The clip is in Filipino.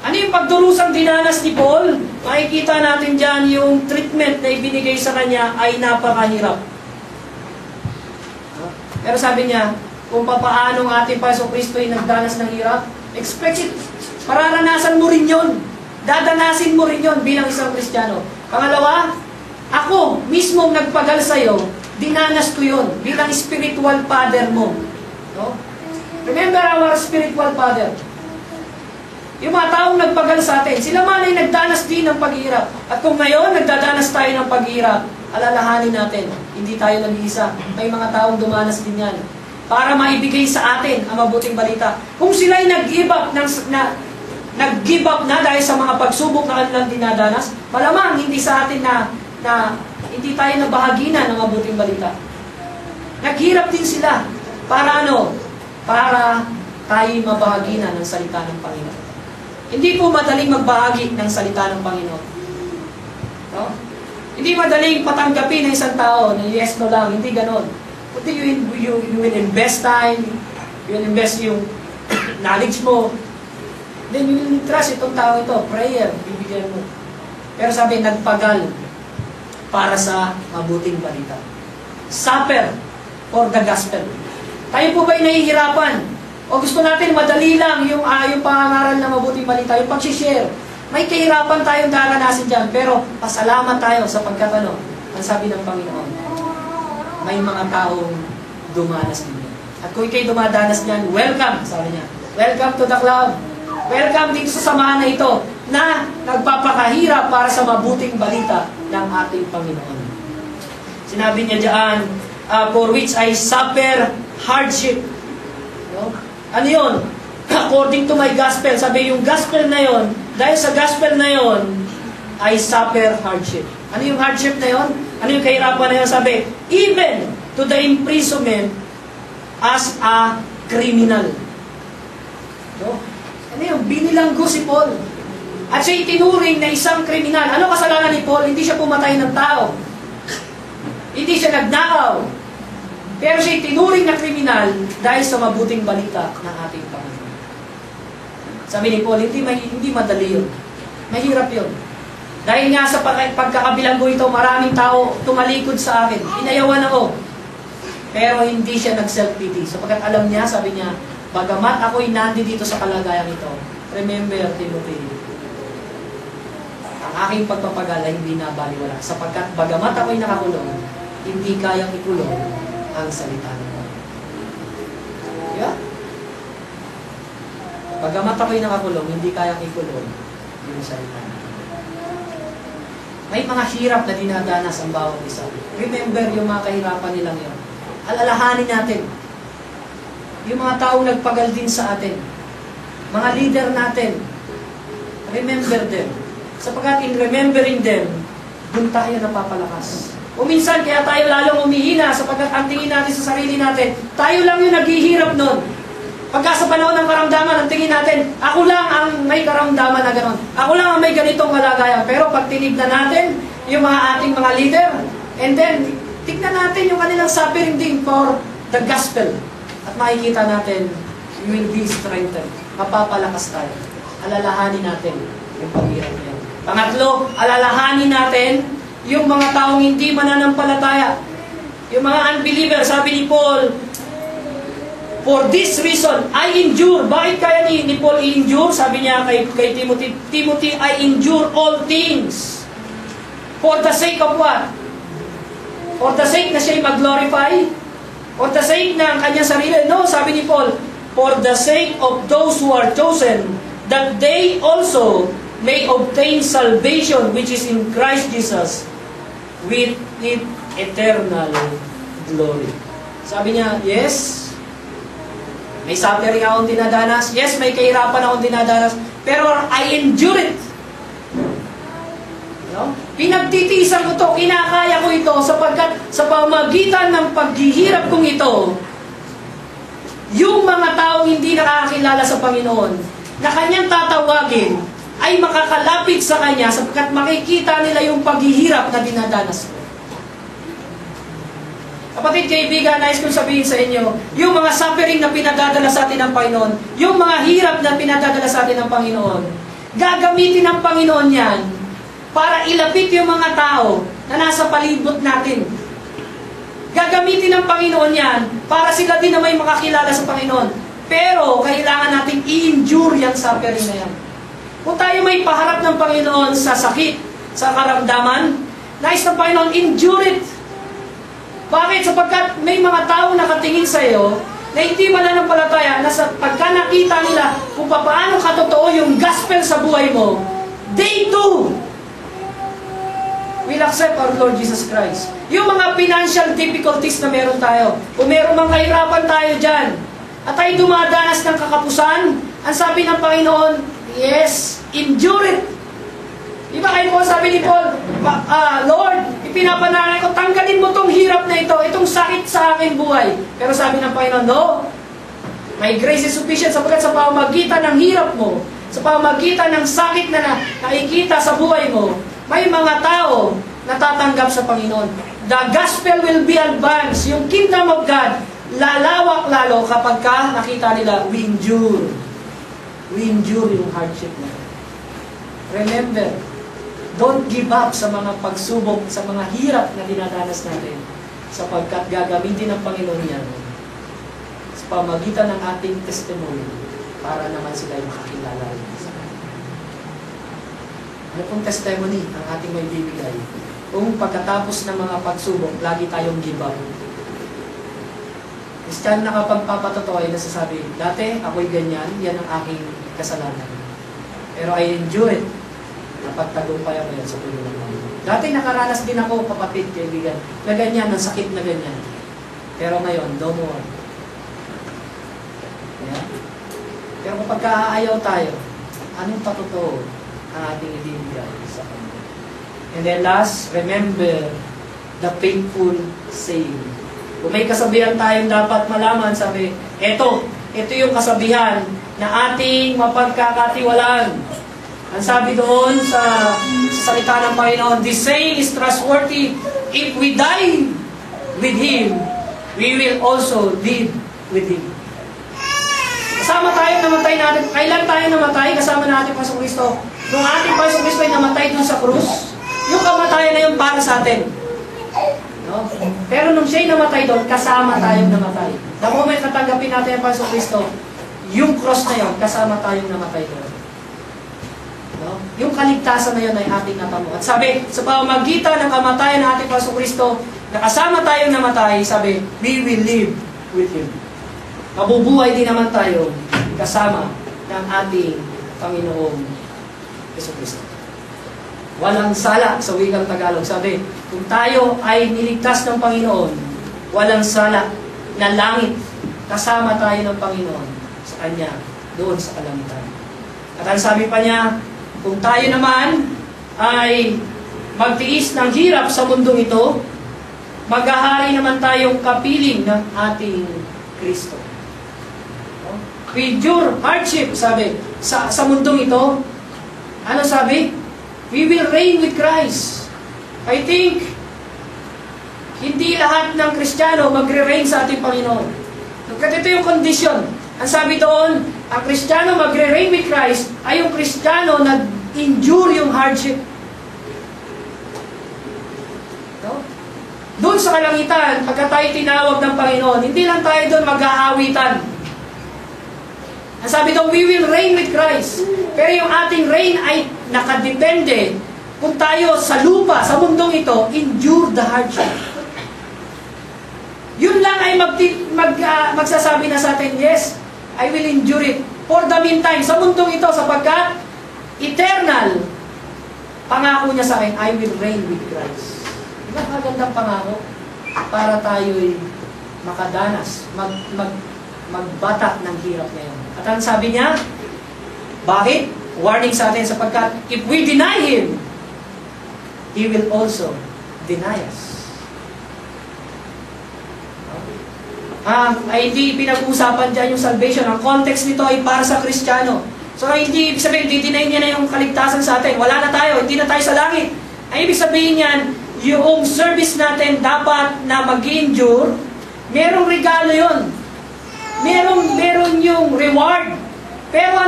Ano yung pagdurusang dinanas ni Paul? Makikita natin dyan yung treatment na ibinigay sa kanya ay napakahirap. Pero sabi niya, kung papaano ang ating Panginoong Kristo ay nagdanas ng hirap, expect it. Mararanasan mo rin yun. Dadanasin mo rin yun bilang isang Kristiyano. Pangalawa, ako mismo nagpagal sa'yo, dinanas ko yun bilang spiritual father mo. No? Remember our spiritual father. Yung mga taong nagpagal sa atin, sila man ay nagdanas din ng paghihirap. At kung ngayon, nagdadanas tayo ng paghihirap, alalahanin natin, hindi tayo nag-iisa. May mga taong dumanas din yan. Para maibigay sa atin ang mabuting balita. Kung sila'y nag-give up na dahil sa mga pagsubok na kanilang dinadanas, malamang hindi sa atin na hindi tayo nabahaginan ng mabuting balita. Naghirap din sila. Para ano? Para tayo mabahaginan ng salita ng Panginoon. Hindi po madaling magbahagi ng salita ng Panginoon. No? Hindi madaling patanggapin ng isang tao na yes, no lang. Hindi ganon. Kundi you will invest time, you will invest yung knowledge mo, then you will trust itong tao ito, prayer, bibigyan mo. Pero sabi, nagpagal para sa mabuting balita. Suffer for the gospel. Tayo po ba'y nahihirapan? O gusto natin madali lang yung pangangaral ng mabuting balita, yung pag-share. May kahirapan tayong daranasin dyan, pero pasalamat tayo sapagkat ang sabi ng Panginoon, may mga taong dumanas din. At kung ikay dumadanas niyan, welcome, sabi niya. Welcome to the club. Welcome dito sa samahan na ito na nagpapakahirap para sa mabuting balita ng ating Panginoon. Sinabi niya diyan, for which I suffer hardship. No? Ano yun? According to my gospel, sabi yung gospel na yun, dahil sa gospel na yun, I suffer hardship. Ano yung hardship na yun? Ano yung kahirapan na yun? Sabi, even to the imprisonment as a criminal. No? Ano yung binilanggo si Paul? At siya itinuring na isang kriminal. Ano kasalanan ni Paul? Hindi siya pumatay ng tao. Hindi siya nagnakaw. Pero siya itinuring na kriminal dahil sa mabuting balita ng ating Panginoon. Sabi ni Paul, hindi madali yun. Mahirap yun. Dahil nga sa pagkakabilanggo ito, maraming tao tumalikod sa akin. Inayawan ako. Pero hindi siya nag-self-pity. Sapagkat alam niya, sabi niya, bagamat ako'y nandito sa kalagayan ito, remember, Timothy, ang aking pagpapagala hindi nabaliwala. Sapagkat bagamat ako'y nakakulong, hindi kayang ikulong ang salita ng Panginoon. Yeah? Bagamat ako'y nakakulong, hindi kayang ikulong yung salita ng Panginoon. May mga hirap na dinadanas ang bawat isa. Remember yung mga kahirapan nilang yun. Alalahanin natin. Yung mga taong nagpagal din sa atin. Mga leader natin. Remember them. Sapagkat in remembering them, dun tayo napapalakas. O minsan, kaya tayo lalong umihina sapagkat ang tingin natin sa sarili natin, tayo lang yung naghihirap nun. Pagka sa panahon ng karamdaman, ang tingin natin, ako lang ang may karamdaman na gano'n. Ako lang ang may ganitong kalagayan. Pero pag tinignan natin yung mga ating mga leader, and then, tignan natin yung kanilang suffering din for the gospel. At makikita natin, you will be strengthened. Mapapalakas tayo. Alalahanin natin yung paghirap niya. Pangatlo, alalahanin natin yung mga taong hindi mananampalataya. Yung mga unbeliever, sabi ni Paul, for this reason, I endure. Bakit kaya ni Paul i-endure? Sabi niya kay Timothy, Timothy, I endure all things. For the sake of what? For the sake na siya'y mag-glorify? For the sake ng kanyang sarili? No, sabi ni Paul, for the sake of those who are chosen, that they also may obtain salvation which is in Christ Jesus with eternal glory. Sabi niya, yes, may suffering akong dinadanas. Yes, may kahirapan akong dinadanas. Pero I endure it. No? Pinagtitiisan ko ito, kinakaya ko ito, sapagkat sa pamagitan ng paghihirap kong ito, yung mga taong hindi nakakakilala sa Panginoon, na kanyang tatawagin, ay makakalapit sa kanya sapagkat makikita nila yung paghihirap na dinadanas ko. Kapatid, kaibigan, nais kong sabihin sa inyo, yung mga suffering na pinadadala sa atin ng Panginoon, yung mga hirap na pinadadala sa atin ng Panginoon, Gagamitin ng Panginoon yan para ilapit yung mga tao na nasa palibot natin. Gagamitin ng Panginoon yan para sila din na may makakilala sa Panginoon. Pero kailangan natin i-endure yung suffering na yan. Kung tayo may paharap ng Panginoon sa sakit, sa karamdaman, nais ng Panginoon, endure it. Bakit? Sapagkat may mga tao nakatingin sa iyo na hindi mananampalataya na sa pagka nakita nila kung paano katotoo yung gospel sa buhay mo, they too will accept our Lord Jesus Christ. Yung mga financial difficulties na meron tayo, kung meron mang kahirapan tayo dyan, at tayo dumadanas ng kakapusan, ang sabi ng Panginoon, yes, endure it. Diba kayo po, sabi ni Paul, Lord, ipinapanalangin ko, tanggalin mo tong hirap na ito, itong sakit sa aking buhay. Pero sabi ng Panginoon, no, my grace is sufficient sapagkat sa pamamagitan ng hirap mo, sa pamamagitan ng sakit na nakikita sa buhay mo, may mga tao na tatanggap sa Panginoon. The gospel will be advanced. Yung kingdom of God, lalawak lalo kapag ka nakita nila, we endure. We endure yung hardship na. Remember, don't give up sa mga pagsubok, sa mga hirap na dinadanas natin, sapagkat gagamitin ng Panginoon yan sa pamagitan ng ating testimony para naman sila yung makakilala. Ano pong testimony ang ating may bibigay? Kung pagkatapos ng mga pagsubok, lagi tayong give up. Kristiyan na kapag papatotoo ay nasasabi, dati ako'y ganyan, yan ang aking kasalanan. Pero I endure it. Napagtagumpay ako yan sa tulong ng Panginoon. Dati nakaranas din ako, kapatid, kaibigan, na ganyan, ng sakit na ganyan. Pero ngayon, don't worry. Yeah? Pero kapag kaayaw tayo, anong patotoo ang ating ibibigay sa Panginoon? And then last, remember the faithful saying. Kung may kasabihan tayong dapat malaman, sabi, ito yung kasabihan na ating mapagkakatiwalaan. Ang sabi doon sa salita ng Panginoon, this saying is trustworthy. If we die with Him, we will also live with Him. Kasama tayo namatay natin. Kailan tayo namatay? Kasama natin Pasong Kristo. Nung ating Pasong Kristo ay namatay doon sa krus, yung kamatayan na yun para sa atin. No? Pero nung siya'y namatay doon, kasama tayong namatay. The moment natanggapin natin ang Pasong Kristo, yung cross na yun, kasama tayong namatay doon. No? Yung kaligtasan na yun ay ating natamo. At sabi, sa pamamagitan ng kamatayan ng ating Pasong Kristo, nakasama tayong namatay, sabi, we will live with Him. Mabubuhay din naman tayo kasama ng ating Panginoong Jesucristo. Walang sala sa wikang Tagalog. Sabi, kung tayo ay niligtas ng Panginoon, walang sala na langit, kasama tayo ng Panginoon sa Kanya, doon sa kalangitan. At ang sabi pa niya, kung tayo naman ay magtiis ng hirap sa mundong ito, maghahari naman tayong kapiling ng ating Kristo. With your hardship, sabi, sa mundong ito, ano sabi? We will reign with Christ. I think, hindi lahat ng Kristiyano magre-reign sa ating Panginoon. Ito yung condition. Ang sabi doon, ang Kristiyano magre-reign with Christ ay yung Kristiyano na endure yung hardship. No? Doon sa kalangitan, pagka tayo tinawag ng Panginoon, hindi lang tayo doon mag-aawitan. Ang sabi doon, we will reign with Christ. Pero yung ating reign ay nakadepende kung tayo sa lupa, sa mundong ito, endure the hardship. Yun lang ay magsasabi na sa atin, yes, I will endure it. For the meantime, sa mundong ito, sapagkat eternal, pangako niya sa akin, I will reign with Christ. Diba magandang pangako? Para tayo'y makadanas, magbata ng hirap ngayon. At ang sabi niya, bakit? Warning sa atin sapagkat if we deny Him, He will also deny us. Ay hindi pinag-uusapan dyan yung salvation. Ang context nito ay para sa Kristiyano. So hindi ibig sabihin, di-deny niya na yung kaligtasan sa atin. Wala na tayo, hindi na tayo sa langit. Ay ibig sabihin yan, yung service natin dapat na mag-endure, merong regalo yun. Meron yung reward. Pero